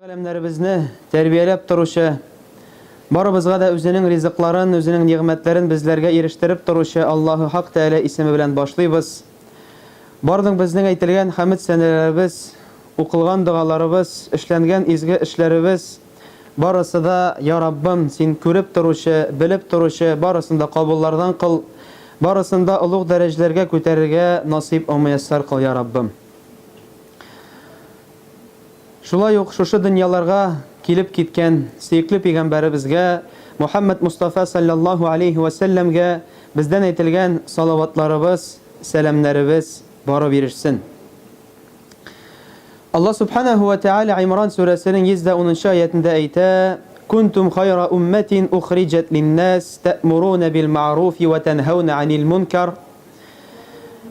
Галимнәребезне тәрбияләп торучы, барыбызга да үзенең ризыкларын, үзенең нигъмәтләрен безләргә ирештереп торучы Аллаһу Хак Тәала исеме белән башлыйбыз. Барлык безнең әйтелгән хәмд сәнәләребез, укылган дугаларыбыз, эшләнгән изге эшләребез барысы да я Раббым, син күреп торучы, белеп торучы, барысын да кабуллардан кыл, барысын да улуг дәрәҗәләргә күтәрергә насыйп омаяссар кыл, я Раббым. Шулай ук шушы дөньяларга килеп киткән сөекле пәйгамбәребезгә Мухаммад Мустафа саллаллаху алейхи ва салламга бездән әйтелгән салаватларыбыз, сәламнәребез барып ирешсен. Аллаһ субханаһу ва тааля Имран сүрәсенең 110 аятында әйтә: "Кунтум хайра умматин ухриджат лин-нас та'муруна бил-ма'руфи ва танхауна 'анил мункар."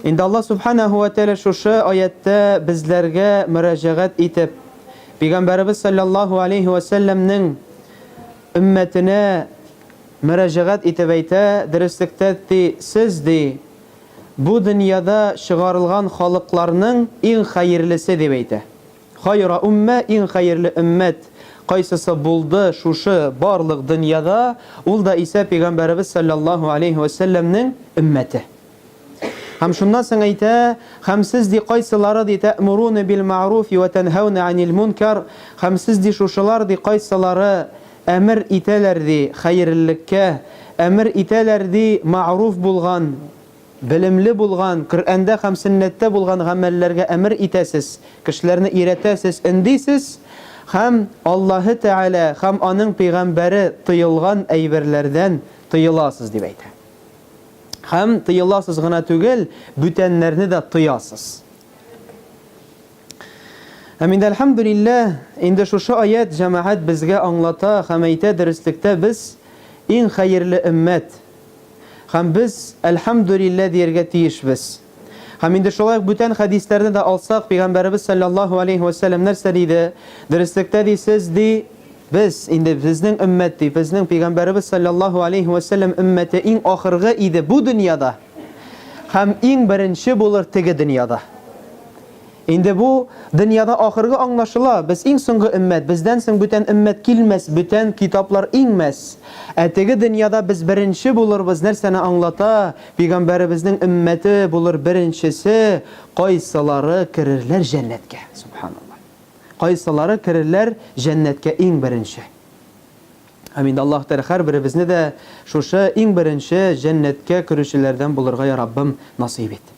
Инде Аллаһ субханаһу ва тааля шушы аятта безләргә мөрәҗәгать итеп Пәйгамбәрбез саллаллаху алейхи ва салламның өммәтенә мөрәҗәгать итеп әйтә, дәреслектә сез бу дөньяда чыгарылган халыкларның иң хәерлесе дип әйтә. Хайра умма, иң хәерле өммәт кайсысы булды шушы барлык дөньяда, ул да исә Пәйгамбәрбез саллаллаху алейхи ва салламның өммәте. Һәм шуннан соң әйтә, һәм сез кайсылары тәъмуруна бил-ма'руфи ва танхауна 'анил мункар, һәм сез шушылар кайсылары әмер итәләр хәерлелеккә, әмер итәләр ма'руф булган, белемле булган, Коръәндә һәм сөннәттә булган гамәлләргә әмер итәсез, кешеләрне өйрәтәсез, индисез, һәм Аллаһы Тәгалә һәм аның пәйгамбәре тыелган әйберләрдән тыеласыз дип әйтә. Һәм тыеласыз гына түгел, бүтәннәрне дә тыясыз. Һәм инде әлхәмдүлилләһ, инде шушы аят җәмәгать безгә аңлата һәм әйтә, дәреслектә без иң хәерле өммәт. Һәм без әлхәмдүлилләһ дияргә тиешбез. Һәм инде шулай бүтән хәдисләрне дә алсак, Пәйгамбәрбез саллаллаху алейхи ва саллям нәрсә диде? Дәреслектә сез biz инде безнең өммәт безнең Пәйгамбәрбез саллаллаху алейхи ва саллям өммәте иң ахыргы иде бу дөньяда. Һәм иң беренче булыр теге дөньяда. Инде бу дөньяда ахыргы аңлашыла, без иң соңгы өммәт, бездән соң бүтән өммәт килмәс, бүтән китаплар иңмәс. Теге дөньяда без беренче булырбыз, нәрсәне аңлата? Пәйгамбәребезнең өммәте булыр беренчесе, кайсылары керерләр җәннәткә. Субханаллах. Кайсылары керерләр җәннәткә иң беренче. Амин. Аллаһ Тәгалә һәрберебезне дә шушы иң беренче җәннәткә керүчеләрдән булырга я Раббым насыйп ит.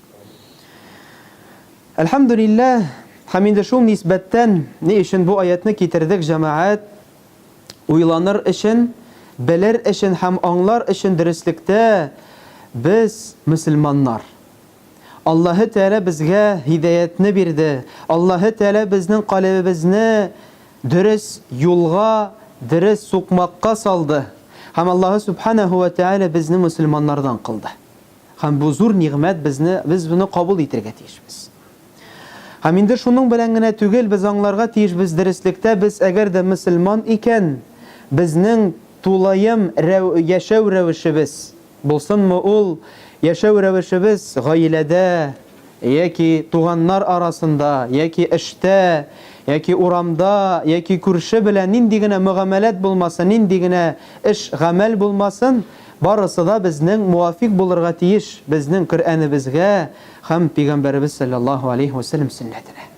Әлхәмдүлилләһ, һәм инде шул нисбәттән ни өчен бу аятны китердек җәмәгать? Уйланыр өчен, белер өчен һәм аңлар өчен дәреслектә без мөселманнар. Аллаһы Тәгалә безгә һидаятны бирде. Аллаһы Тәгалә безнең калбыбызны дөрес юлга, дөрес сукмакка салды. Һәм Аллаһы субханаһу ва тааля безне мөселманнардан кылды. Һәм бу зур нигъмәт без буны кабул итәргә тиешбез. Һәм инде шуның белән генә түгел, без аңларга тиешбез дәреслектә, без әгәр дә мөселман икән, безнең тулаем яшәү рәвешебез булсынмы ул яшәү рәвешебез гаиләдә, яки туганнар арасында, яки эштә, яки урамда, яки күрше белән нинди генә мөгамәләт булмасын, нинди генә эш гамәл булмасын, барысы да безнең муафик булырга тиеш безнең Коръәнебезгә һәм Пәйгамбәрбез саллаллаху алейхи ва саллям сөннәтенә.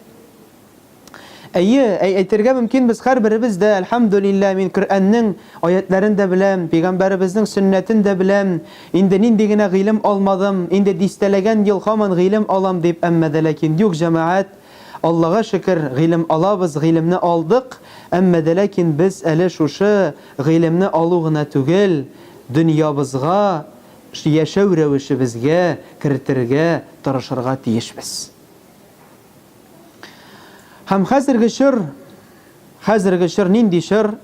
Әйтергә мөмкин, без һәрберебез дә әлхәмдүлилләһ, мин Коръәннең аятларын да беләм, Пәйгамбәребезнең сөннәтен дә беләм, инде нинди генә гыйлем алмадым, инде дистәләгән ел һаман гыйлем алам дип, әмма дә ләкин юк җәмәгать, Аллаһка шөкер, гыйлем алабыз, гыйлемне алдык, әмма дә ләкин без әле шушы гыйлемне алу гына түгел, дөньябызга, яшәү рәвешебезгә кертергә тырышырга тиешбез. Һәм хәзерге чор нинди чор?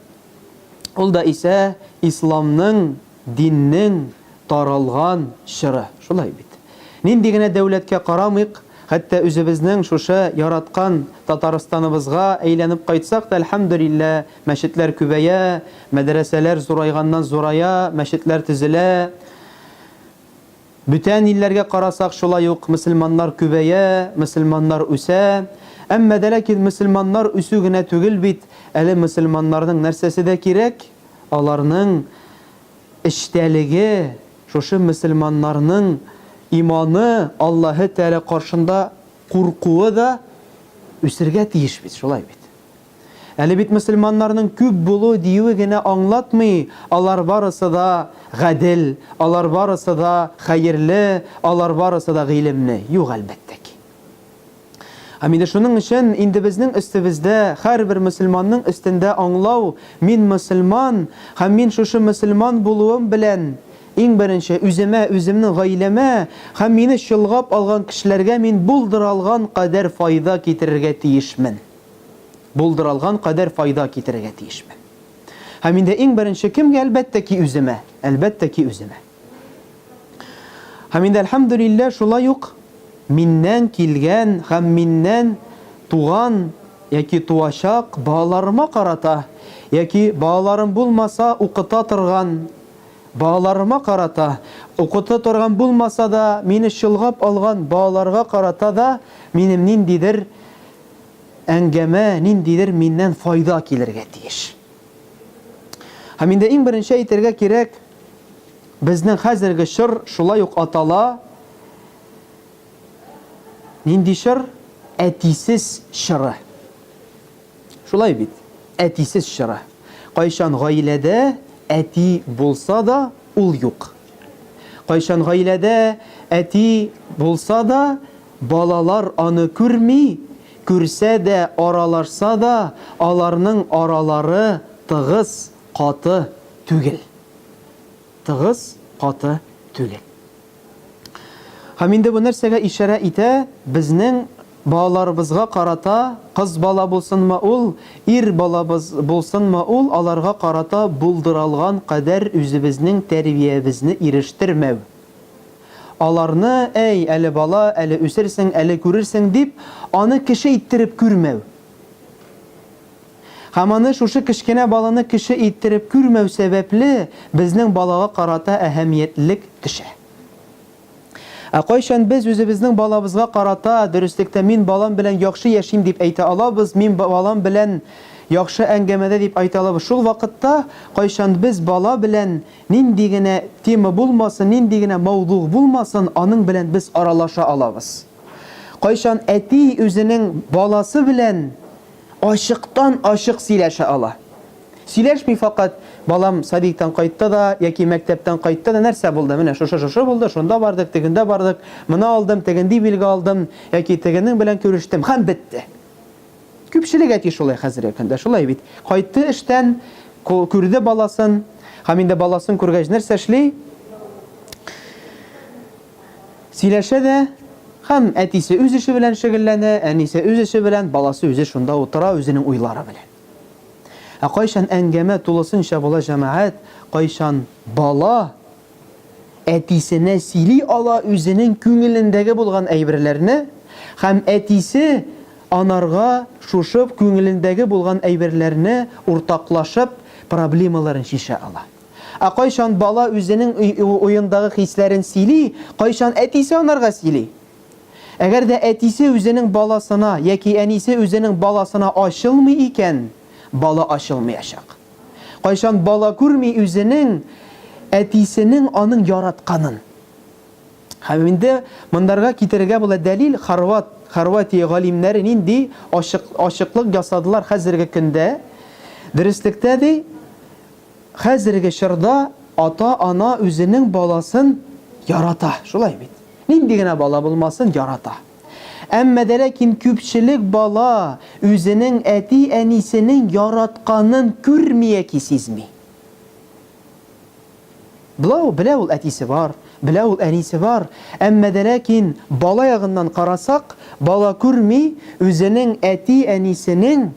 Ул да исә исламның, диннең таралган чоры. Шулай бит. Нинди генә дәүләткә карамыйк, хәтта үзебезнең шушы яраткан Татарстаныбызга әйләнеп кайтсак та, әлхәмдүлилләһ, мәчетләр күбәя, мәдрәсәләр зурайганнан зурая, мәчетләр төзелә. Бүтән илләргә карасак шулай ук мөселманнар күбәя, мөселманнар үсә. Әмма дә ләкин мөселманнар үсү генә түгел бит, әле мөселманнарның нәрсәсе дә кирәк? Аларның эштәлеге, шушы мөселманнарның иманы, Аллаһы Тәгалә каршында куркуы да үсергә тиеш бит, шулай бит. Әле бит мөселманнарның күп булу диюе генә аңлатмый, алар барысы да гадел, алар барысы да хәерле, алар барысы да гыйлемле. Юк, әлбәттә ки. Инде шуның өчен инде безнең өстебездә, һәрбер мөселманның өстендә аңлау, мин мөселман һәм мин шушы мөселман булуым белән иң беренче үземә, үземнең гаиләмә һәм мине чолгап алган кешеләргә мин булдыралган кадәр файда китерергә тиешмен. Булдыралган кадәр файда китерергә тиешмен. Һәм инде иң беренче кемгә? Әлбәттә ки үземә. Әлбәттә ки үземә. Һәм инде әлхәмдүлилләһ шулай ук миннән килгән һәм миннән туган яки туачак балаларыма карата, яки балаларым булмаса укыта торган балаларыма карата, укыта торган булмаса да мине чолгап алган балаларга карата да минем ниндидер әңгәмә, ниндидер миннән файда килергә тиеш. Һәм инде иң беренче әйтергә кирәк, безнең хәзерге чор шулай ук атала. Нинди чор? Әтисез чоры. Шулай бит, әтисез чоры. Кайчан гаиләдә әти булса да ул юк. Кайчан гаиләдә әти булса да балалар аны күрми, күрсә дә, аралашса да, аларның аралары тыгыз, каты түгел. Тыгыз, каты түгел. Һәм инде бу нәрсәгә ишарә итә, безнең балаларыбызга карата, кыз бала булсынмы ул, ир бала булсынмы ул, аларга карата булдыралган кадәр үзебезнең тәрбиябезне ирештермәү. Аларны, әй, әле бала, әле үсерсең, әле күрерсең дип, аны кеше иттереп күрмәү. Һәм аны шушы кечкенә баланы кеше иттереп күрмәү сәбәпле безнең балага карата әһәмиятлек төшә. Кайчан без үзебезнең балабызга карата, дөреслектә мин балам белән яхшы яшим дип әйтә алабыз, мин балам белән яхшы әңгәмәдә дип әйтә алабыз. Шул вакытта кайчан без бала белән нинди генә тема булмасын, нинди генә мавду булмасын, аның белән без аралаша алабыз. Кайчан әти үзенең баласы белән ачыктан ачык сөйләшә ала. Сөйләшми фақат балам садиктан кайтты да, яки мәктәптән кайтты да, нәрсә булды? Менә шушы булды, шунда бардык, тегендә бардык, моны алдым, тегенди билге алдым, яки тегенең белән күрештем, һәм бетте. Күпчелек әти шулай хәзерге көндә, шулай бит. Кайтты эштән, күрде баласын, һәм инде баласын күргәч нәрсә эшли? Сөйләшә дә, һәм әтисе үз эше белән шөгыльләнә, әнисе үз эше белән, баласы үзе шунда утыра, үзенең уйлары белән. Кайчан әңгәмә тулысынча була җәмәгать, кайчан бала әтисенә сөйли ала үзенең күңелендәге булган әйберләрне, һәм әтисе анарга шушып күңелендәге булган әйберләрне уртаклашып проблемаларын шиша ала. Кайчан бала үзенең уендагы хисләрен сөйли, кайчан әтисе анарга сөйли. Әгәр дә әтисе үзенең баласына яки әнисе үзенең баласына ачылмый икән, бала ачылмаячак. Кайчан бала күрми үзенең әтисенең аның яратканын. Һәм инде мондарға китергә була дәлил. Хорватия галимнәре нинди ачыклык ясадылар хәзерге көндә. Дөрестлектә ди, хәзерге чорда ата-ана үзенең баласын ярата. Шулай бит. Нинди генә бала булмасын, ярата. Әмма дә ләкин күпчелек бала үзенең әти-әнисенең яратканын күрми яки сизми. Белә ул әтисе бар, белә ул әнисе бар. Әмма дә ләкин бала ягыннан карасак, бала күрми үзенең әти-әнисенең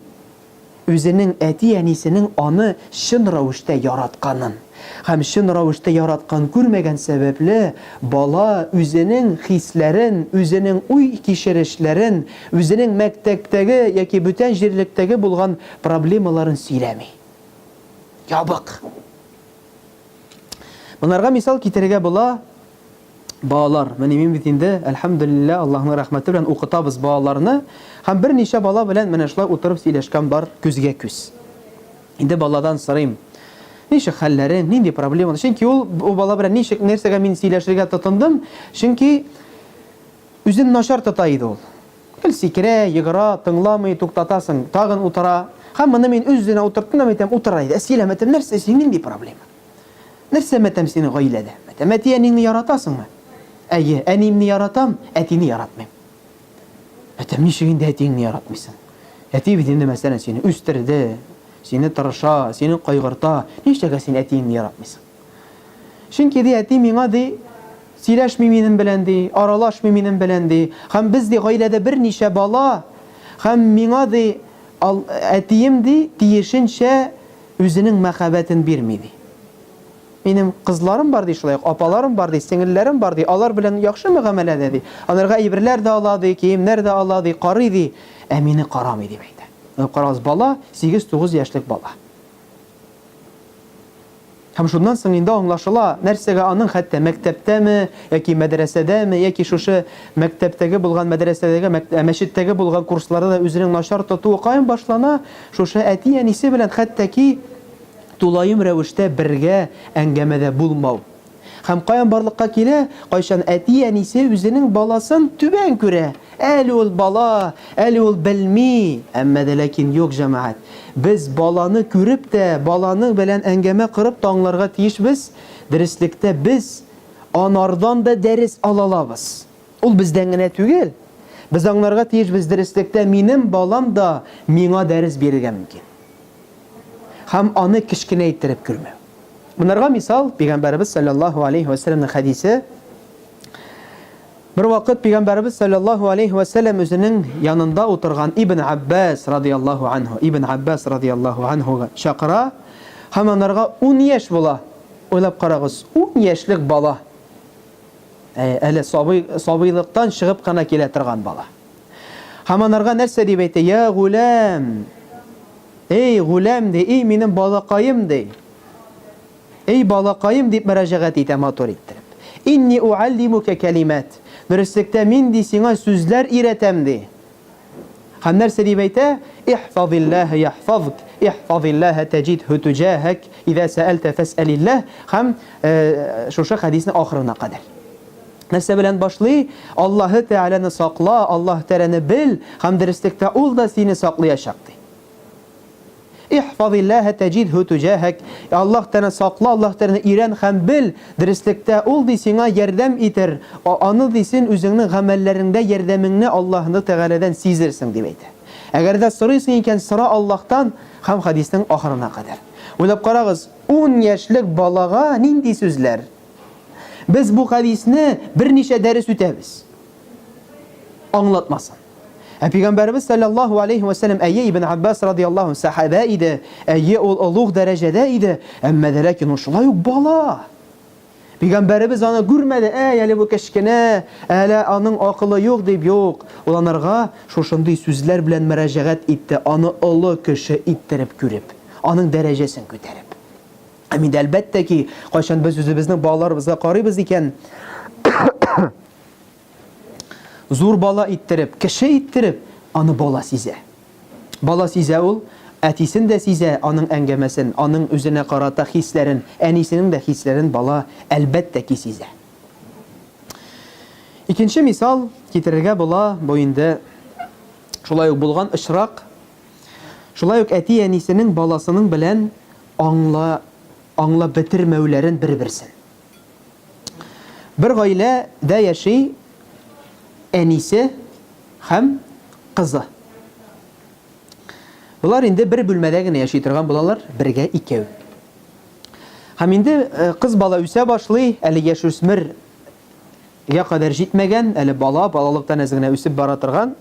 аны чын рәвештә яратканын. Һәм чын рәвештә яраткан күрмәгән сәбәпле бала үзенең хисләрен, үзенең уй кичерешләрен, үзенең мәктәптәге яки бүтән җирлектәге булган проблемаларын сөйләми. Ябык. Монарга мисал китерергә була. Балалар, мин бит инде, әлхәмдүлиллә, Аллаһның рәхмәте белән укытабыз балаларны. Һәм берничә бала белән менә шулай утырып сөйләшкән бар күзгә күз. Инде баладан сорыйм, ничек хәлләрең, нинди проблема? Чөнки ул бала белән ничек нәрсәгә мин сөйләшергә тотындым? Чөнки үзен начар тота иде ул. Гел сикерә, йөгерә, тыңламый, туктатасың, тагын утыра. Һәм моны мин үзенә утырттым да әйтәм, утыра иде. Сөйләмәтем, нәрсә син, нинди проблема? Нәрсә мәтәм синең гаиләдә? Мәтәм әтиәнеңне яратасыңмы? Әйе, әниемне яратам, әтине яратмыйм. Мәтәм ничек инде әтиеңне яратмыйсың? Әти бит инде мәсәлән сине үстерде, сине тырыша, сине кайгырта. Ничек син әтиеңне яратмыйсың? Чөнки ди әти миңа ди сөйләшми минем белән ди, аралашмый минем белән ди. Һәм без ди гаиләдә берничә бала, һәм миңа ди әтием ди тиешенчә үзенең мәхәббәтен бирми ди. Минем кызларым бар ди, шулай апаларым бар ди, сеңелләрем бар ди, алар белән яхшы мөгамәләдә ди. Аларга әйберләр дә ала ди, киемнәр дә ала ди, карый ди, ә мине карамый дип әйтә. Карагыз, бала 8-9 яшьлек бала. Һәм шуннан соң инде аңлашыла, нәрсәгә аның хәтта мәктәптәме, яки мәдрәсәдәме, яки шушы мәктәптәге булган, мәдрәсәдәге, мәчеттәге булган курсларда үзенең начар тотуы каян башлана? Шушы әти-әнисе белән хәтта ки тулайым рәвештә бергә әңгәмәдә булмау. Һәм каян барлыкка килә? Кайчан әти-әнисе үзенең баласын түбән күрә. Әле ул бала, әле ул белми. Әмма дә ләкин юк, җәмәгать. Без баланы күреп тә, баланы белән әңгәмә кырып таңларга тиешбез. Дәреслектә без анардан да дәрес алалабыз. Ул бездән генә түгел. Без аңларга тиешбез, дәреслектә минем балам да миңа дәрес бирергә мөмкин. Һәм аны кечкенә иттереп күрмәү. Bunlarga misal Peygamberimiz sallallahu aleyhi ve sellem'in hadisi. Bir vakit Peygamberimiz sallallahu aleyhi ve sellem özünün yanında oturgan İbn Abbas radıyallahu anhu, İbn Abbas radıyallahu anhu şakıra. Hem onlarga 10 yaş bola. Oylap qaragız, 10 yaşlık bala. Әле sabıylıktan çıkıp kana kile turgan bala. Hem onlarga нәрсә дип әйтә? Ya гулам. Ey гулам de, ey минем балакаем de. Ey balakayım deyip müracaat ite motor ettirip. İnni uallimuke kelimat. Dürüstlükte min di sana sözler iretem di. Hem nerse deyip eyte? İhfazillâhe yahfazk. İhfazillâhe tecidhu tücahek. İzâ seelte fes'elillah. Hem şu hadisinin ahırına kadar. Nerse bilen başlığı? Allah'ı Teala'nı sakla, Allah Teala'nı bil. Hem dürüstlükte ol da seni saklayacaktı. İhfazillâhe tecidhu tücahek. Allah Teala sakla, Allah Teala iren hem bil. Dürüstlükte ol di sana yardım iter. Anı disin üzünün gamellerinde yardımını Allah'ın Teala'dan sizirsin demeydi. Eğer de soruyorsun iken sıra Allah'tan hem hadisinin ahırına kadar. Oylap qaragız, 10 yaşlık balağa nindi sözler. Biz bu hadisini bir neçe ders ütebiz. Anlatmasın. Peygamberimiz sallallahu aleyhi ve sellem Eyye ibn Abbas radıyallahu anh sahabe idi. Eyye oluq derecede idi. Emme de lakin o şulay yok bala. Peygamberimiz onu görmedi. Eli bu keşkine, eli onun akıllı yok deyip yok. Olanlarga şoşunday sözler bilen müracaat etti. Onu ulu kişi ittirip görüp. Onun derecesini götürüp. Amin elbette ki kaçan biz özümüzün bağlarımıza qarıyız iken zor bala ittirip, kişi ittirip, anı bala size. Bala size ol, ətisin de size, anın engemesin, anın üzerine karata hislerin, ənisinin de hislerin bala elbette ki size. İkinci misal getirirge bula boyunda şulay bulgan ışrak, şulay əti ənisinin balasının bilen anla bitirmevlerin bir-birsin. Bir gaile de yaşay Enisi hem kızı. Bunlar indi bir bölmede gene yaşaytırgan bulalar birge ikev. Hem indi kız bala üse başlay, eli yaş üsmür ya kadar jitmegen, eli balalıktan ezgine üsüp baratırgan.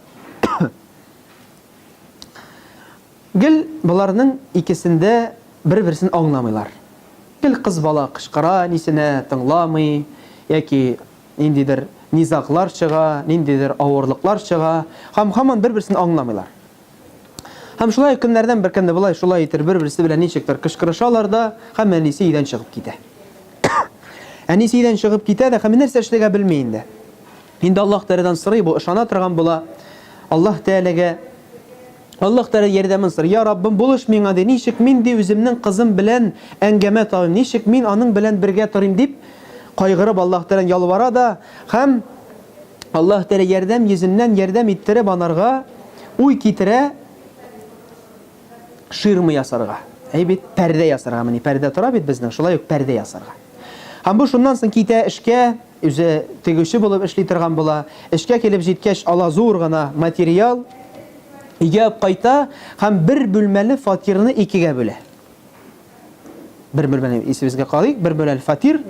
Gel bunlarının ikisinde bir-birisini anlamıyorlar. Gel kız bala kışkıra, nisine tınlamay, ya ki indidir nizaklar çığa, nindidir ağırlıklar çığa. Haman bir-birisini anlamıyorlar. Hem şulay günlerden bir kende bulay şulay itir bir-birisi bile niçekler kışkırışalar da hemen iyiden çıkıp gider. Әнисидән чыгып китә дә һәм нәрсә эшләргә белми инде. Инде Аллаһ Тәгаләдән сорый, бу ышана торган була. Аллаһ Тәгаләгә Аллаһ Тәгалә ярдәмен сорый. Я Раббым, булыш миңа ди, ничек мин ди үземнең кызым белән әңгәмә табыйм, ничек мин аның белән бергә торыйм дип кайгырып Аллаһ Тәгаләдән ялвара да, һәм Аллаһ Тәгалә ярдәм йөзеннән ярдәм иттереп анарга уй китерә ширма ясарга. Бит пәрдә ясарга, менә пәрдә тора бит безнең, шулай ук пәрдә ясарга. Һәм бу шуннан соң китә эшкә, үзе тегүче булып эшли торган була. Эшкә килеп җиткәч, ала зур гына материал, өйгә кайта һәм бер бүлмәле фатирны икегә бөлә. Бер бүлмәле, исегезгә калыйк, бер бүлмәле фатир.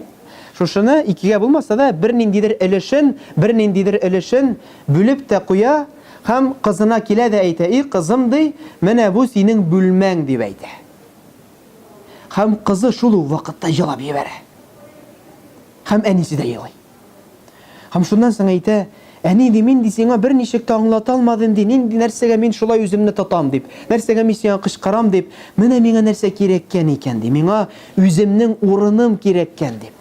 Шушыны икегә булмаса да бер ниндидер өлешен бүлеп тә куя һәм кызына килә дә әйтә: "И кызым ди, менә бу синең бүлмәң" дип әйтә. Һәм кызы шул вакытта елап җибәрә. Һәм әнисе дә елый. Һәм шуннан соң әйтә: "Әни ди, мин ди сиңа берничек тә аңлата алмадым ди, нинди нәрсәгә мин шулай үземне тотам дип, нәрсәгә мин сиңа кычкырам дип, менә миңа нәрсә кирәккән икән ди, миңа үземнең урыным кирәккән дип."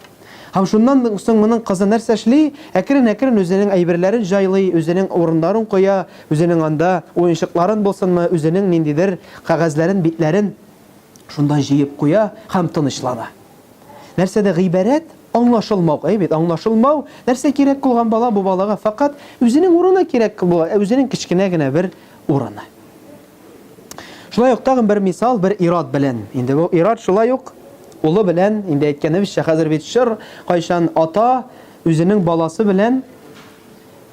Һәм шуннан соң моның кызы нәрсә эшли? Әкрен-әкрен үзенең әйберләрен җайлый, үзенең урыннарын куя, үзенең анда уенчыкларын булсынмы, үзенең ниндидер кагазьләрен, битләрен шунда җыеп куя һәм тынычлана. Нәрсәдә гыйбарәт? Аңлашылмау, бит аңлашылмау. Нәрсә кирәк булган бала бу балага? Фақат үзенең урыны кирәк була, үзенең кичкенә генә бер урыны. Шулай ук тагын бер мисал, бер ирад белән. Инде бу ирад шулай ук улы белән, инде әйткәнебезчә, хәзер бит шыр, кайчан ата үзенең баласы белән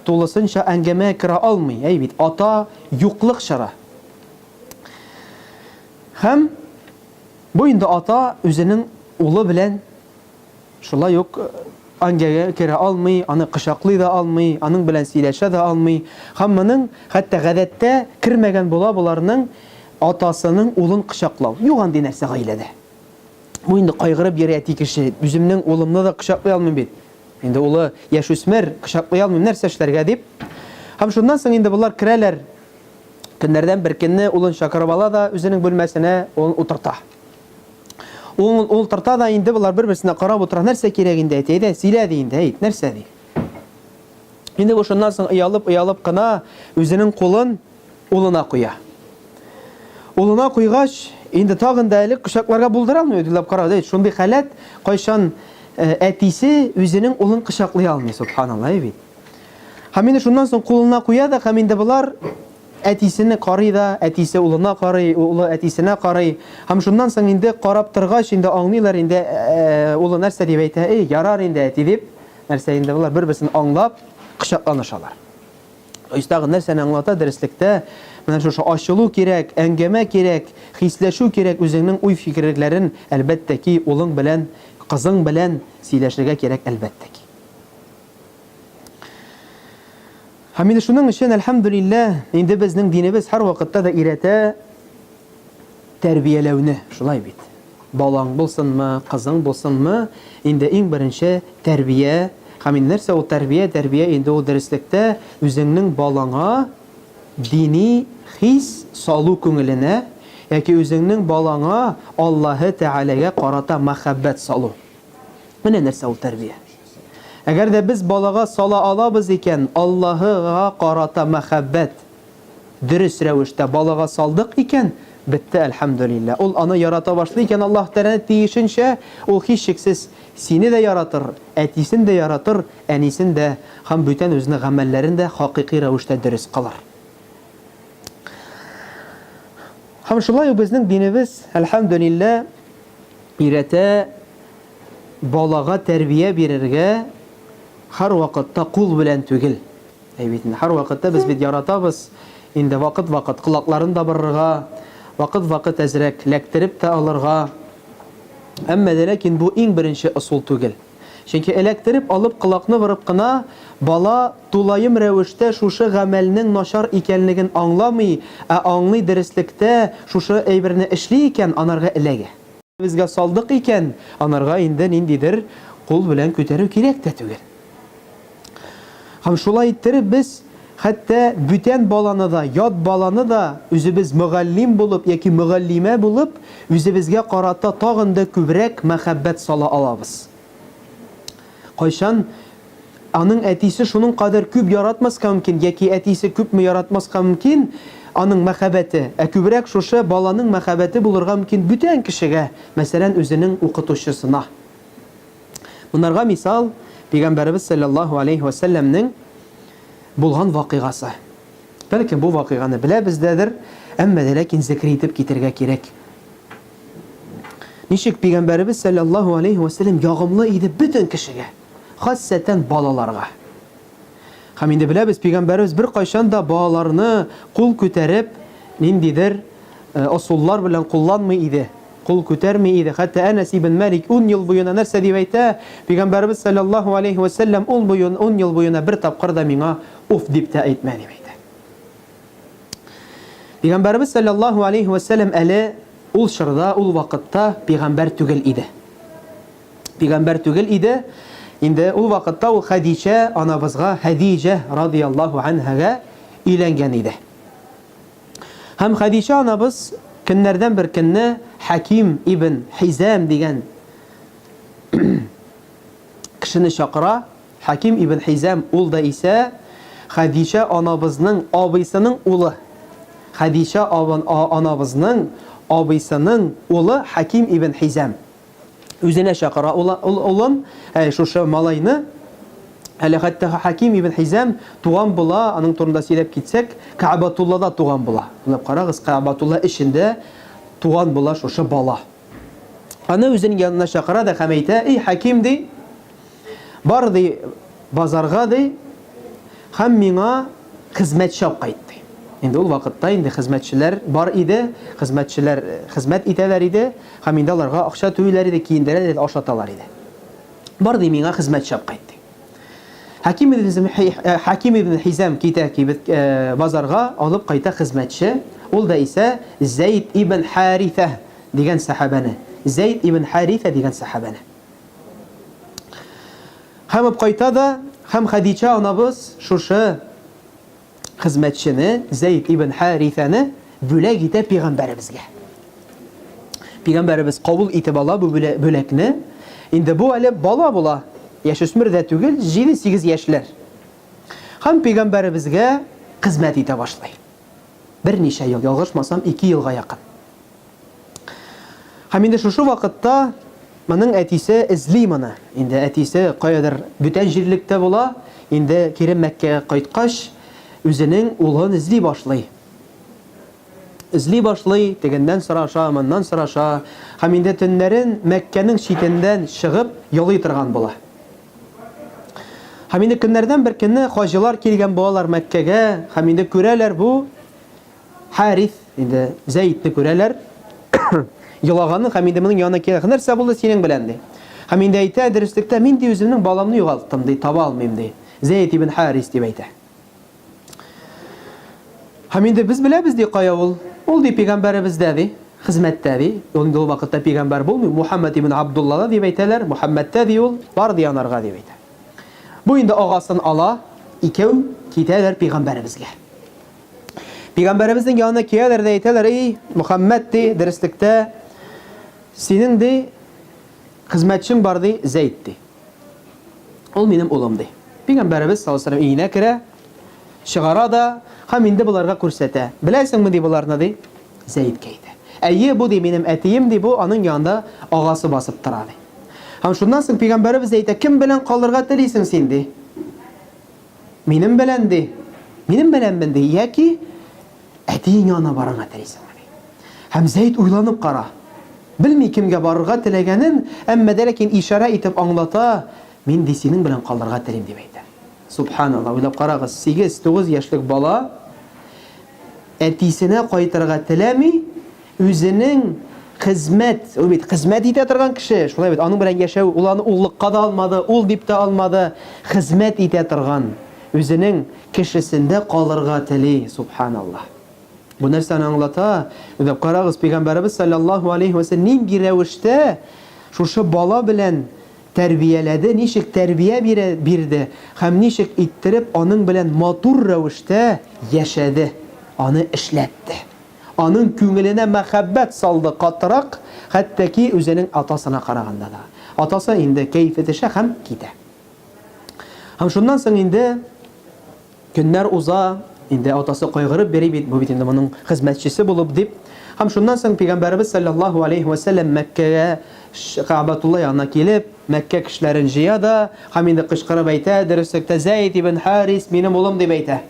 тулысынча әңгәмә кирә алмый, бит ата юклык чара. Һәм бу инде ата үзенең улы белән шулай ук әңгәмәгә кирә алмый, аны кычаклый да алмый, аның белән сөйләшә дә алмый. Һәм моның хәтта гадәттә кирмәгән була буларның атасының улын кычаклау. Юк андый нәрсә гаиләдә. Бу инде кайгырып йөри әти кеше, үземнең улымны да кычаклый алмыйм бит. Инде улы яшүсмер, кычаклый алмыйм, нәрсә эшләргә дип. Һәм шуннан соң инде булар керәләр. Көннәрдән бер көнне улын чакырып ала да үзенең бүлмәсенә улын утырта. Ул тарта да инде булар бер-берсенә карап утыра, нәрсә кирәк инде әйтә, сөйлә ди инде, әйт, нәрсә ди. Инде бу шуннан соң уялып кына үзенең кулын улына куя. Улына куйгач, инде тагын да элек кычакларга булдыра алмый, уйлап карады, әйт, шундый халат, кайчан әтисе үзенең улын кычаклый алмый, субханаллах бит. Һәм инде шуннан соң кулына куя да, һәм инде булар әтисене карый да, әтисе улына карый, улы әтисенә карый. Һәм шуннан соң инде карап торгач, инде аңлыйлар, инде улы нәрсә дип әйтә, ярар инде әти дип, нәрсә инде булар бер-берсен аңлап кычакланышалар. Өстәге нәрсәне аңлата дәреслектә, менә шушы ачылу кирәк, әңгәмә кирәк, хисләшү кирәк, үзеңнең уй фикерләрен әлбәттә ки улың белән, кызың белән сөйләшергә кирәк әлбәттә ки. Һәм инде шуның өчен, әлхәмдүлилләһ, инде безнең динебез һәр вакытта да өйрәтә тәрбияләүне, шулай бит. Балаң булсынмы, кызың булсынмы, инде иң беренче тәрбия. Һәм инде нәрсә ул тәрбия? Тәрбия инде ул дәреслектә үзеңнең балаңа дини хис салу күңеленә, яки үзеңнең балаңа Аллаһы Тәгаләгә карата мәхәббәт салу. Менә нәрсә ул тәрбия. Әгәр дә без балага сала алабыз икән, Аллаһыга карата мәхәббәт дөрес рәвештә балага салдык икән, бетте, әлхәмдүлилләһ. Ул аны ярата башлый икән, Аллаһ Тәгалә тиешенчә, ул һичшиксез сине дә яратыр, әтисен дә яратыр, әнисен дә, һәм бүтән үзенең гамәлләрен дә хакыйкый рәвештә дөрес кылыр. Һәм шулай безнең динебез, әлхәмдүлилләһ, өйрәтә балага тәрбия бирергә һәр вакытта кул белән түгел. Һәр вакытта без бит яратабыз, инде вакыт-вакыт кылакларын да борырга, вакыт-вакыт әзрәк ләктереп тә алырга. Әмма ләкин бу иң беренче ысул түгел. Чөнки эләктереп алып кылакны борып кына бала тулайым рәвештә шушы гамәлнең начар икәнлеген аңламый, ә аңлый дәреслектә шушы әйберне эшли икән, анарга эләгә. Безгә салдык икән, анарга инде ниндидер кул белән күтәрү кирәк тә түгел. Һәм шулай иттереп без хәтта бүтән баланы да, ят баланы да үзебез мөгаллим булып яки мөгаллимә булып, үзебезгә карата тагын да күбрәк мәхәббәт сала алабыз. Кайчан аның әтисе шуның кадәр күп яратмаска мөмкин, яки әтисе күпме яратмаска мөмкин, аның мәхәббәте, күбрәк шушы баланың мәхәббәте булырга мөмкин бүтән кешегә, мәсәлән, үзенең укытучысына. Bunlarga misal Peygamberimiz sallallahu aleyhi ve sellem'nin bulgan vakıgası. Belki bu vakıganı bile bizdedir. Ama de lakin zikri etip getirge gerek. Nişik Peygamberimiz sallallahu aleyhi ve sellem yağımlı idi bütün kişiye. Hasseten balalarga. Hem indi bile biz Peygamberimiz bir kaşan da bağlarını kul küterip nindidir usullar bilen kullanmıyor idi. Kul kütermi idi. Hatta Enes ibn Malik 10 yıl boyuna nerse diyeyte Peygamberimiz sallallahu aleyhi ve sellem 10 yıl boyuna bir tapkır da mina uf dip de etmeni beyte. Peygamberimiz sallallahu aleyhi ve sellem ele ul şırda, ul vakitta peygamber tügel idi. Peygamber tügel idi. Indi ul vakitta ul Hadice anabızga Hadice radıyallahu anhaga ilengen idi. Hem Hadice anabız günlerden bir günne Hakim ibn Hizam degen kişini şakıra. Hakim ibn Hizam ul da ise Hadice anabızının abisinin ulu. Hadice anabızının abisinin ulu Hakim ibn Hizam. Üzerine şakıra ulum şu malayını hele hatta Hakim ibn Hizam tuğan bula, anın turunda silep gitsek Ka'batullah'da tuğan bula. Ulap karağız Ka'batullah işinde tuğan bula şu bala. Ana üzerinin yanına şakıra da hameyte ey Hakim di bar di bazarga di hem mina hizmet şapkaydı. Indi ol vakitte indi hizmetçiler bar idi, hizmetçiler hizmet iteler idi, hem indi onlarga akşa tüyler idi, kiyindiler idi, aşatalar idi. Bar di mina hizmet şapkaydı. Hakim ibn Hizam kitaki bazarga alıp kayta hizmetçi. Ol da ise Zeyd ibn Haritha diyen sahabene. Zeyd ibn Haritha diyen sahabene. Hem kayta da hem Hadice anabız şuşu hizmetçini Zeyd ibn Haritha'nı böyle gide Peygamberimizge. Peygamberimiz kabul iti bala bu bölekni. Indi bu ele bala bula. Yaş üsmür de tügül 7-8 yaşlar. Hem Peygamberimizge hizmet ite başlayır. Bir neçe yıl, yalgışmasam 2 yılga yakın. Hem indi şu vakitte Manın etisi izli mana. Indi etisi qayadır bütün jirlikte bula. Indi kiri Mekke'ye qaytqaş özünün ulğun izli başlay. İzli başlay degenden sıra aşağı, mandan sıra aşağı. Hem indi tünlerin Mekke'nin şitinden çıkıp yolu yitirgan bula. Hem indi günlerden bir günne hacılar kelgen bolalar Mekke'ye. Hem indi göreler bu Harith, indi Zeyd'ni göreler. Yılağanın hem indi bunun yanına kelgen. Nerse buldu senin bilendi. Hem indi ayta derslikte min de özümün balamını yoğalttım de, taba almayayım de. Zeyd ibn Harith diye ayta. Hem indi biz bile biz de qaya ol. Ol de peygamberimiz dedi. Hizmette de. Onun da o vakitte peygamber bulmuyor. Muhammed ibn Abdullah diye aytalar. Muhammed de yol var diyanarga diye ayta. Bu indi ağasını ala ikev kiteler peygamberimizge. Peygamberimizin yanına kiyeler de aytalar. Ey Muhammed de derslikte senin de hizmetçin bardı Zeyd'di. Ol benim oğlumdu. Peygamberimiz sallallahu aleyhi ve sellem iğne kire şıgara da hem indi bularga kursete. Bilersin mi di bularına di? Zeyd keydi. Eyye bu di benim etiyim di bu anın yanında ağası basıp taradı. Hem şundan sonra Peygamberimiz Zeyd'e kim bilen kalırga deliysin sen di? Benim bilendi. Benim bilen ben di. Ya ki etiyin yanına barına deliysin. Hem Zeyd uylanıp kara. Bilmey kimge barırga dilegenin emme de lakin işare etip anlata men de senin bilen kalırga dilim demeydi. Subhanallah. Uylap karağız 8-9 yaşlık bala etisine kaytırga dilemi özünün hizmet ite turgan kişi. Şulay bit anın bilen yaşav ulanı ulluqqa da almadı, ul dip de almadı. Hizmet ite turgan özünün kişisinde kalırga dili. Subhanallah. Bu nerseni anlata, ödep karağız Peygamberimiz sallallahu aleyhi ve sellem bir revişte şu bala bilen terbiyeledi, nişik terbiye birdi, hem nişik ittirip onun bilen matur revişte yaşadı, onu işletti. Onun küngeline mehabbet saldı katırak, hatta ki özünün atasına karağında da. Atası indi keyfetişe hem gide. Һәм шуннан соң инде көннәр уза, инде атасы кайгырып бери бит, бу бит инде моның хезмәтчесе булып дип. Һәм шуннан соң Пәйгамбәрбез саллаллаһу алейхи ва саллям Мәккәгә, Кәгъбәтулла янына килеп, Мәккә кешеләрен җыя да, һәм инде кычкырып әйтә, дөреслектә Зәйд ибн Харис минем улым дип әйтә.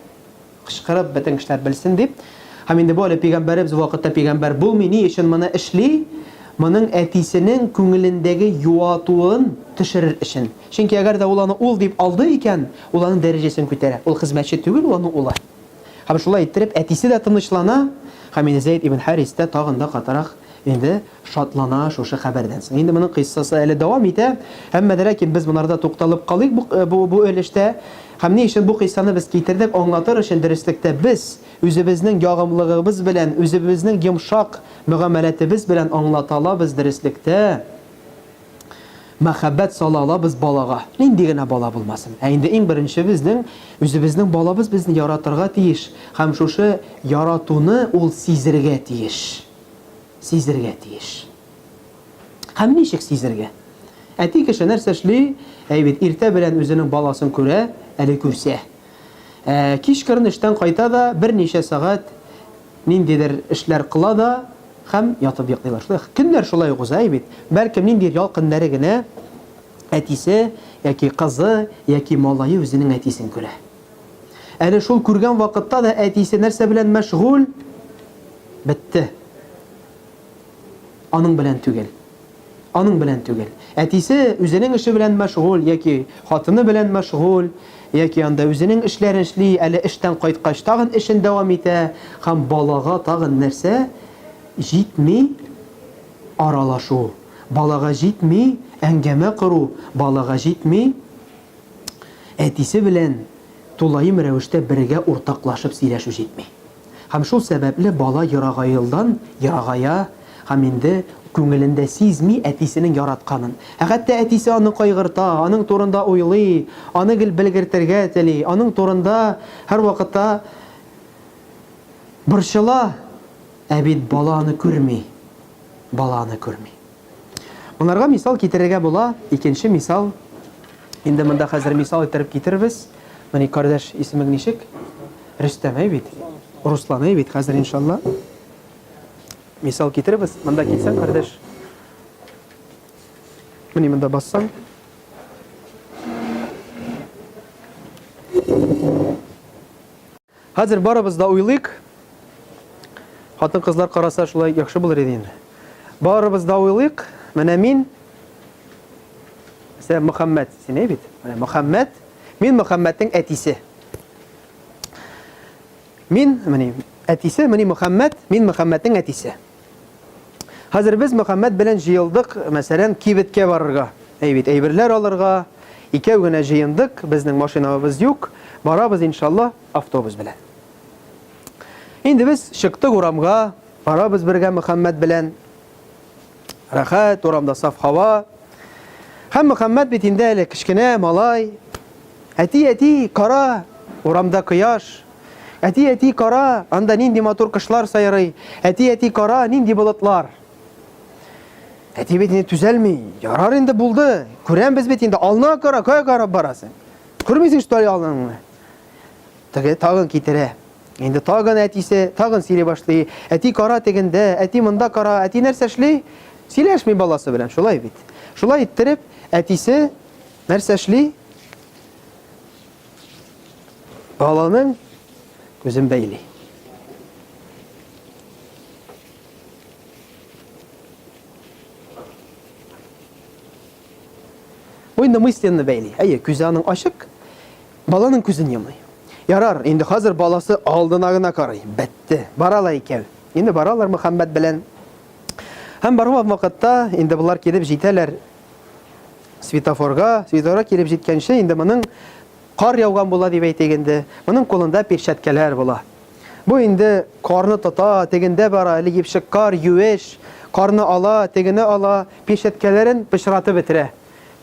Кычкырып бөтен кешеләр белсен дип. Һәм инде бу әле Пәйгамбәрбез вакытта Пәйгамбәр булмый, ни өчен моны эшли? Моның әтисенең күңелендәге юатуын төшерер өчен. Чөнки әгәр дә ул аны ул дип алды икән, ул аның дәрәҗәсен күтәрә. Ул хезмәтче түгел, ул аның улы. Һәм шулай иттереп, әтисе дә тынычлана, һәм инде Зәйд ибн Харис тә тагын да катарак инде шатлана шушы хәбәрдән соң. Инде моның кыйссасы әле дәвам итә, әмма дә ләкин без монарда тукталып калыйк бу өлештә. Һәм ни өчен бу кыйссаны без китердек, аңлатыр өчен дөреслектә без үзебезнең ягымлыгыбыз белән, үзебезнең йомшак мөгамәләтебез белән аңлаталабыз дөреслектә. Мәхәббәт салалабыз балага. Нинди генә бала булмасын. Ә инде иң беренче безнең үзебезнең балабыз безне яратырга тиеш. Һәм шушы яратуны ул сизергә тиеш. Сизергә тиеш. Һәм ничек сизергә? Әти кеше нәрсә эшли? Әйбит, иртә белән үзенең баласын күрә, әле күрсә. Кичкырын эштән кайта да, берничә сәгать ниндидер эшләр кыла да, һәм ятып йоклыйлар. Шулай көннәр шулай уза бит. Бәлки ниндидер ялкыннары генә әтисе яки кызы яки малае үзенең әтисен күрә. Әле шул күргән вакытта да әтисе нәрсә белән мәшгуль? Бетте. Аның белән түгел. Аның белән түгел. Әтисе үзенең эше белән мәшгуль яки хатыны белән мәшгуль яки анда үзенең эшләрен эшли, әле эштән кайткач тагын эшен дәвам итә, һәм балага тагын нәрсә җитми аралашу. Балага җитми әңгәмә кору, балага җитми әтисе белән тулайым рәвештә бергә уртаклашып сөйләшү җитми. Һәм шул сәбәпле бала ерагайылдан ерагая, һәм инде күңелендә сизми әтисенең яратканын. Хәтта әтисе аны кайгырта, аның турында уйлый, аны гел белгертергә тели, аның турында һәр вакытта борчыла, ә бит баланы күрми. Баланы күрми. Монарга мисал китерергә була. Икенче мисал. Инде монда хәзер мисал иттереп китербез. Менә кардәш исемең ничек? Рөстәм бит. Руслан бит хәзер иншалла. Мисал китербез. Монда килсәң, кардәш. Менә монда бассаң. Хәзер барыбыз да уйлыйк. Хатын кызлар караса шулай яхшы булыр иде инде. Барыбыз да уйлыйк. Менә мин Мөхәммәд, син бит. Менә Мөхәммәд, мин Мөхәммәднең әтисе. Мин, менә әтисе, менә Мөхәммәд, мин Мөхәммәднең әтисе. Хәзер без Мөхәммәд белән җыелдык, мәсәлән, кибеткә барырга. Әйбит, әйберләр алырга. Икәү генә җыендык, безнең машинабыз юк. Барабыз иншалла автобус белән. Инде без чыктык урамга, барабыз бергә Мөхәммәд белән. Рәхәт, урамда саф һава. Һәм Мөхәммәд бит инде әле кичкенә малай. Әти, кара, урамда кояш. Әти, кара, анда нинди матур кошлар сайрый. Әти, кара, нинди болытлар. Әти бит инде түзәлми. Ярар инде булды. Күрәмбез бит инде, ална кара, кая карап барасың? Күрмисең что ли алның? Тагын китерә. Инде тагын әтисе, тагын сөйли башлый. Әти кара тегендә, әти монда кара, әти нәрсә эшли? Сөйләшми баласы белән, шулай бит. Шулай иттереп, әтисе нәрсә эшли? Баланың күзен бәйли. Бу инде мысленно бәйли. Әйе, күзе аның ачык, баланың күзен йомый. Ярар, инде хәзер баласы алдына гына карый. Бетте. Баралар икәү. Инде баралар Мөхәммәд белән. Һәм барган вакытта инде булар килеп җитәләр светофорга килеп җиткәнче инде моның кар яуган була дип әйтик инде. Моның кулында перчаткалар була. Бу инде карны тота, тегендә бара, әле епшек кар, юеш, карны ала, тегене ала, перчаткаларын пычратып бетерә.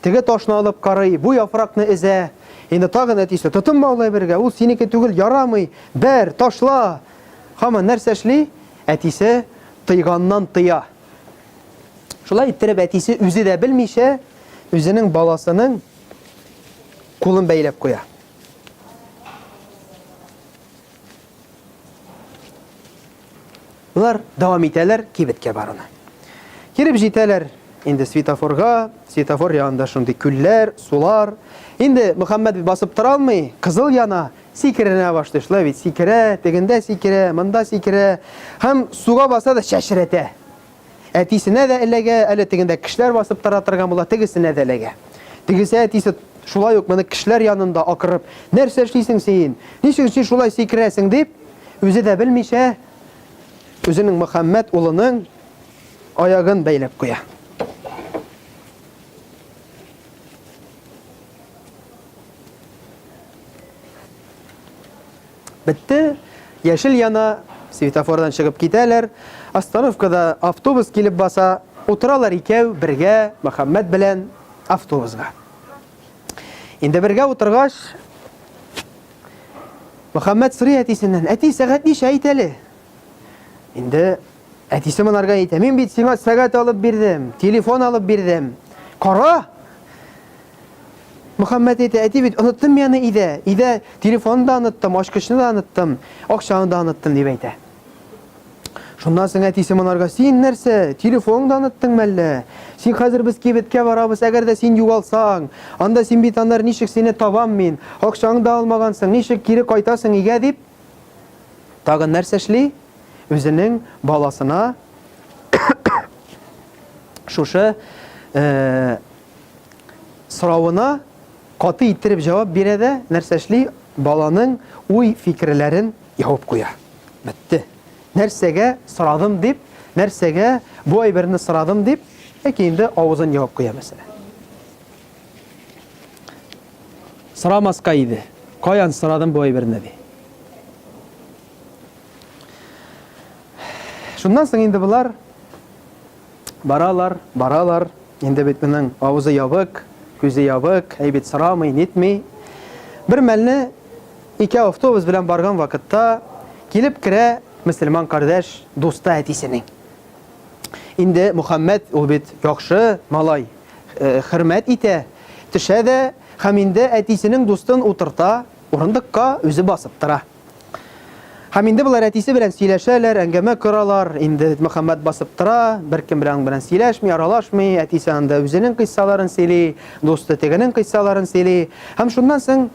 Теге ташны алып карый, бу яфракны эзә. Инде тагын әтисе, тотынма улай бергә, ул синеке түгел, ярамый, бер, ташла. Һаман нәрсә эшли? Әтисе тыйганнан тыя. Шулай иттереп әтисе үзе дә белмичә, үзенең баласының кулын бәйләп куя. Улар дәвам итәләр кибеткә баруны. Киреп җитәләр инде светофорга, светофор янында шундый күлләр, сулар. Инде Мөхәммәд басып тора алмый, кызыл яна, сикеренә башлый, шулай бит, сикерә, тегендә сикерә, монда сикерә, һәм суга баса да шәшрәтә. Әтисенә дә эләгә, әле тегендә кешеләр басып тора торган була, тегесенә дә эләгә. Тегесе әтисе шулай ук моны кешеләр янында акырып, нәрсә эшлисең син? Ничек син шулай сикерәсең дип, үзе дә белмичә, үзенең Мөхәммәд улының аягын бәйләп куя. Бетте, яшел яна, светофордан чыгып китәләр, остановкада автобус килеп баса, утыралар икәү бергә Мөхәммәд белән автобусга. Инде бергә утыргач, Мөхәммәд сорый әтисеннән: "Әти, сәгать ничә әйт әле?" Инде әтисе монарга әйтә: "Мин бит сиңа сәгать алып бирдем, телефон алып бирдем. Кара!" Мөхәммәд әйтә: "Әти бит, оныттым яны өйдә. Өйдә телефонны да оныттым, ачкычны да оныттым, акчаны да оныттым" дип әйтә. Шуннан соң әтисе монарга: "Син нәрсә, телефонны да оныттыңмы әллә? Син хәзер без кибеткә барабыз, әгәр дә син югалсаң, анда син бит аннар ничек сине табам мин? Акчаңны да алмагансың, ничек кире кайтасың өйгә?" дип тагын нәрсә эшли? Үзенең баласына шушы соравына каты иттереп җавап бирә дә, нәрсә эшли? Баланың уй фикерләрен ябып куя. Бетте. Нәрсәгә сорадым дип, нәрсәгә бу әйберне сорадым дип, инде авызын ябып куя мәсәлән. Сорамаска иде. Каян сорадым бу әйберне ди. Шуннан соң инде булар баралар, инде бит менің авызы ябык, күзе ябык, әйбет сорамый, нетмей. Бер мәлне ике автобус белән барган вакытта килеп керә мөселман кардәш дуста әтисенең. Инде Мөхәммәд ул бит яхшы малай, хөрмәт итә, төшә дә, һәм инде әтисенең дустын утырта, урындыкка үзе басып тора. Һәм инде булар әтисе белән сөйләшәләр, әңгәмә коралар. Инде Мөхәммәд басып тора, беркем белән сөйләшми, аралашмый, әтисе анда үзенең кыйссаларын сөйли, дусты тегенең кыйссаларын сөйли. Һәм шуннан соң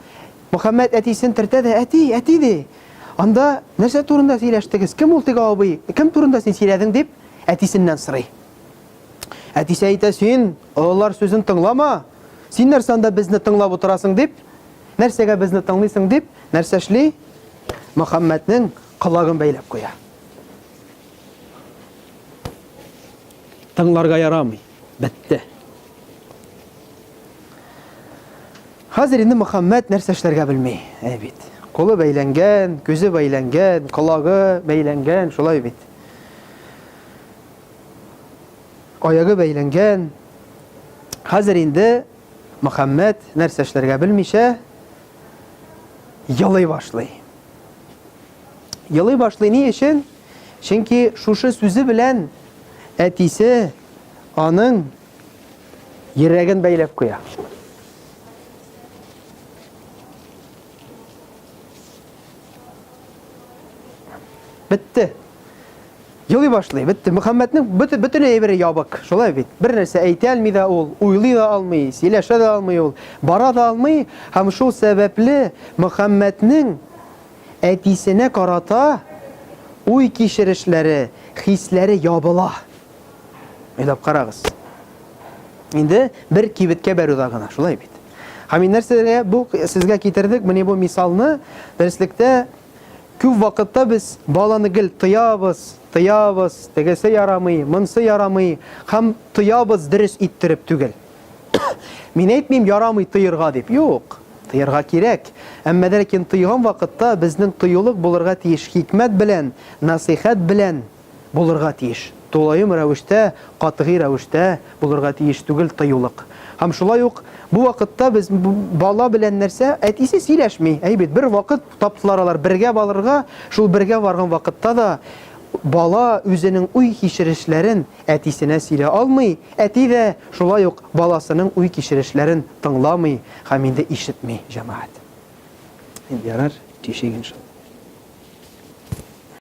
Мөхәммәд әтисен төртә дә: "Әти, әти" ди. "Анда нәрсә турында сөйләштегез? Кем ул теге абый? Кем турында син сөйләдең?" дип әтисеннән сорый. Әтисе әйтә: "Син алар сүзен тыңлама. Син нәрсә анда безне тыңлап утырасың?" дип, "Нәрсәгә безне тыңлыйсың?" дип, нәрсә эшли? Мөхәммәднең колагын бәйләп куя. Тыңларга ярамый. Бетте. Хәзер инде Мөхәммәд нәрсә эшләргә белми. Бит. Колы бәйләнгән, күзе бәйләнгән, колагы бәйләнгән, шулай бит. Аягы бәйләнгән. Хәзер инде Мөхәммәд нәрсә эшләргә белмичә ялый башлый. Ялый башлый ни өчен? Чөнки шушы сүзе белән әтисе аның йөрәген бәйләп куя. Бетте. Ялый башлый, бетте. Мөхәммәднең бөтен әйбере ябык. Шулай бит. Бер нәрсә әйтә алмый да ул, уйлый да алмый, сөйләшә дә алмый ул, бара да алмый. Һәм шул сәбәпле Мөхәммәднең әтисенә карата уй кичерешләре, хисләре ябыла. Уйлап карагыз. Инде бер кибеткә баруда гына, шулай бит. Һәм нәрсәгә бу сезгә китердек, менә бу мисалны дәреслектә күп вакытта без баланы гел тыябыз, тегесе ярамый, монсы ярамый, һәм тыябыз дөрес иттереп түгел. Мин әйтмим ярамый тыярга дип, юк. Тыярга кирәк. Әмма ләкин тыйган вакытта безнең тыюлык булырга тиеш, хикмәт белән, насихат белән булырга тиеш. Тулайым рәвештә, катгый рәвештә булырга тиеш түгел тыюлык. Һәм шулай ук бу вакытта без бала белән нәрсә, әтисе сөйләшми. Әйбит, бер вакыт таптылар алар бергә балырга, шул бергә барган вакытта да бала үзенең уй кичерешләрен әтисенә сөйлә алмый, әти дә шулай ук баласының уй кичерешләрен тыңламый һәм инде ишетми, җәмәгать. Инде ярар, тишек иншалла.